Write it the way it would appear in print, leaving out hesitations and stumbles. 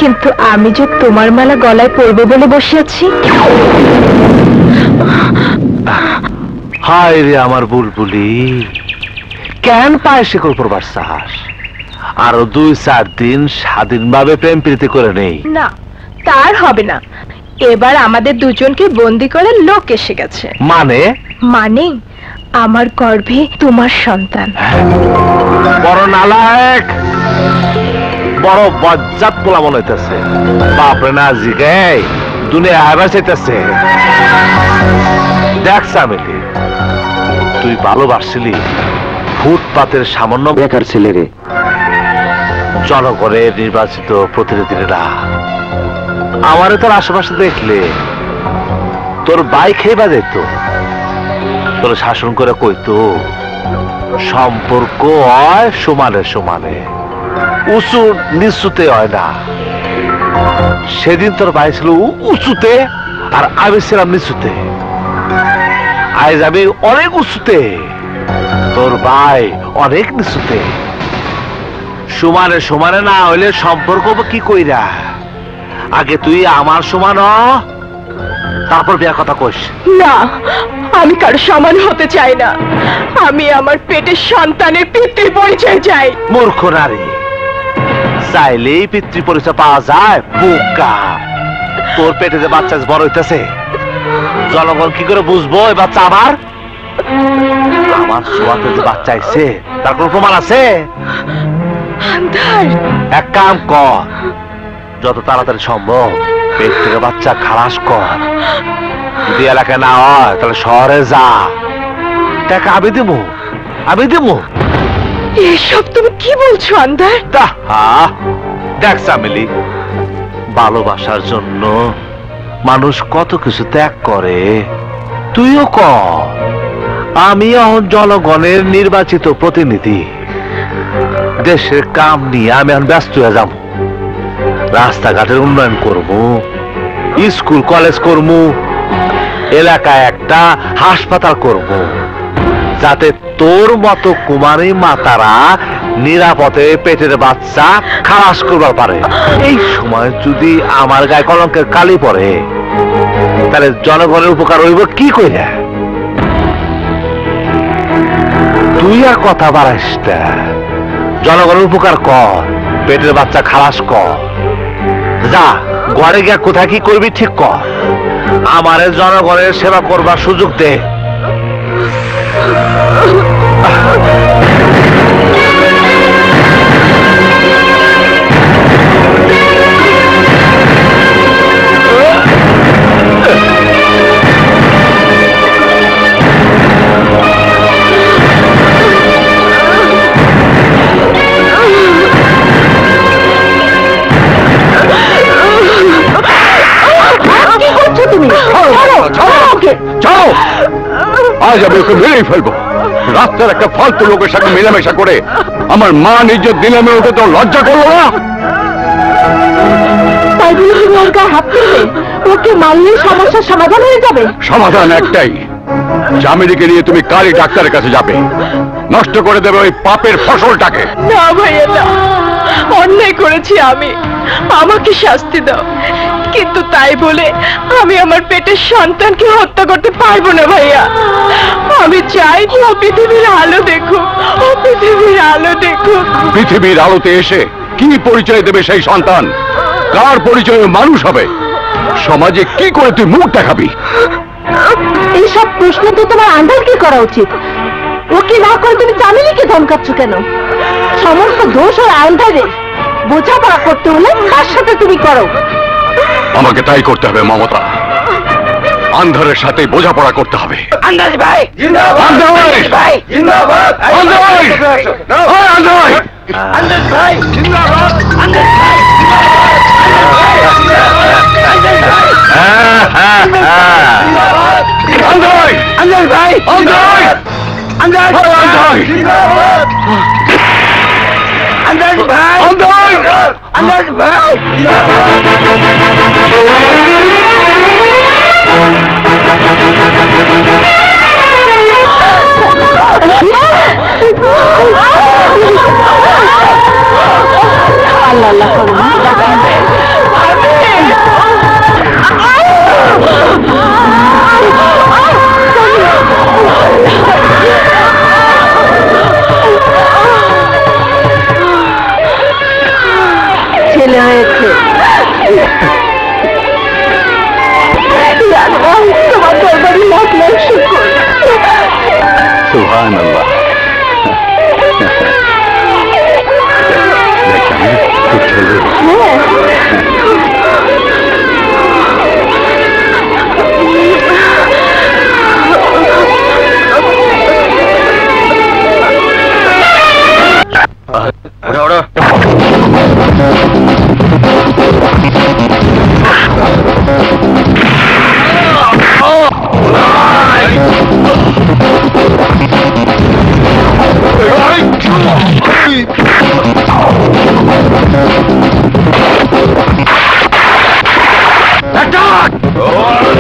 কিন্তু আমি যে তোমার মালা গলায় পরবো বলে বসে আছি। হায় রে আমার বুলবুলি, কেন পায়ে শিকল পরবার সাহস? আরো 2-4 দিন স্বাধীনভাবে প্রেম প্রীতি করে নেই। না, তার হবে না। এবার আমাদের দুজনকে বন্দি করার লোক এসে গেছে। মানে? মানে আমার গর্ভে তোমার সন্তান। বড় নালায়েক, বড় বজ্জাত পোলা মনে হইতেছে। বাপরে না জিগে দুনিয়া আবার চাইতেছে। দেখ সামিলি, তুই ভালোবাসছিলি ফুটপাতের সামান্য বেকার ছেলেরে জনগণের নির্বাচিত প্রতিনিধিরা। আমারে তোর আশেপাশে দেখলে তোর বাইক খেয়ে যেত, তোর শাসন করে কইতো সম্পর্ক হয় সমানে সমানে, উঁচু নিচুতে হয় না। সেদিন তোর ভাই ছিল উঁচুতে আর আমি ছিলাম নিচুতে। আজ আমি অনেক উঁচুতে, তোর ভাই অনেক নিচুতে। সমানে সমানে না হইলে সম্পর্ক কি কইরা? আগে তুই আমার সমান হ, তারপর বিয়ার কথা কইস। না, আমি কারো সমান হতে চাই না। আমি আমার পেটের সন্তানের পিতৃ পরিচয় চাই। মূর্খ নারী, চাইলেই পিতৃ পরিচয় পাওয়া যায়? বোকা, তোর পেটে যে বাচ্চা বড় হইতেছে, জনগণ কি করে বুঝবো এই বাচ্চা আমার? আমার ছোঁয়াতে যে বাচ্চা আইছে তার কোন প্রমাণ আছে? এক কাম কর, যত তাড়াতাড়ি সম্ভব পেট থেকে বাচ্চা খালাস কর। যদি এলাকায় না হয় তাহলে শহরে যা, টাকা আমি দেবো, আমি দেবো। এসব তুমি কি বলছো আন্ধার? দেখ সামিলি, ভালোবাসার জন্য মানুষ কত কিছু ত্যাগ করে, তুইও কর। আমি এখন জনগণের নির্বাচিত প্রতিনিধি, দেশের কাম নিয়ে আমি এখন ব্যস্ত হয়ে যাব। রাস্তাঘাটের উন্নয়ন করব, স্কুল কলেজ করব, এলাকায় একটা হাসপাতাল করব, যাতে তোর মতো কুমারী মাতারা নিরাপদে পেটের বাচ্চা খালাস করবার পারে। এই সময় যদি আমার গায়ে কলঙ্কের কালি পড়ে তাহলে জনগণের উপকার হইব কি কইরা? তুই আর কথা বাড়াইস না, জনগণের উপকার কর, পেটের বাচ্চা খালাস কর। যা ঘরে গিয়া কোথায় কি করবি ঠিক কর, আমারে জনগণের সেবা করবার সুযোগ দে। আজ আমি ওকে মেরেই ফেলবো। রাস্তার একটা ফালতু লোকের সাথে মেলামেশা করে আমার মা নিজের দিনামে ওঠে তো লজ্জা করলো না? তাই বলে তুমি ওর গায়ে হাত তুলবে? ওকে মারলেই সমস্যার সমাধান হয়ে যাবে? সমাধান একটাই, জামিনীকে নিয়ে তুমি কারি ডাক্তারের কাছে যাবে, নষ্ট করে দেবে ওই পাপের ফসলটাকে। না ভাইয়া না, অন্যায় করেছি আমি, আমাকে শাস্তি দাও। কিন্তু তাই বলে আমি আমার পেটের সন্তানকে হত্যা করতে পারবো না ভাইয়া। আমি চাই ও পৃথিবীর আলো দেখুক, ও পৃথিবীর আলো দেখুক। পৃথিবীর আলোতে এসে কি পরিচয় দেবে সেই সন্তান? কার পরিচয়ে মানুষ হবে? সমাজে কি করে তুই মুখ দেখাবি? এইসব প্রশ্ন তো তোমার আন্ধারকে করা উচিত। ওকে না করে তুমি চামেলিকে ধমকাচ্ছ কেন? সমস্ত দোষ ওর আন্ধারের। বোঝাপড়া করতে হলে কার সাথে তুমি করো? আমাকে তাই করতে হবে মমতা, আন্ধারের সাথে বোঝাপড়া করতে হবে। আন্দাজ ভাই জিন্দাবাদ, আন্দাজ ভাই জিন্দাবাদ, আন্দাজ ভাই, আন্দাজ ভাই, আন্দাজ ভাই জিন্দাবাদ, আন্দাজ ভাই আন্দাজ ভাই, আন্দাজ ভাই জিন্দাবাদ, আন্দাজ ভাই, আন্দাজ ভাই আল্লাহ আল্লাহ করুন। হয়েছে। আল্লাহ, তোমার দরবারে লাখ লাখ শুকর। সুবহানাল্লাহ। দেখ স্বামী, তোর ছেলে Attack!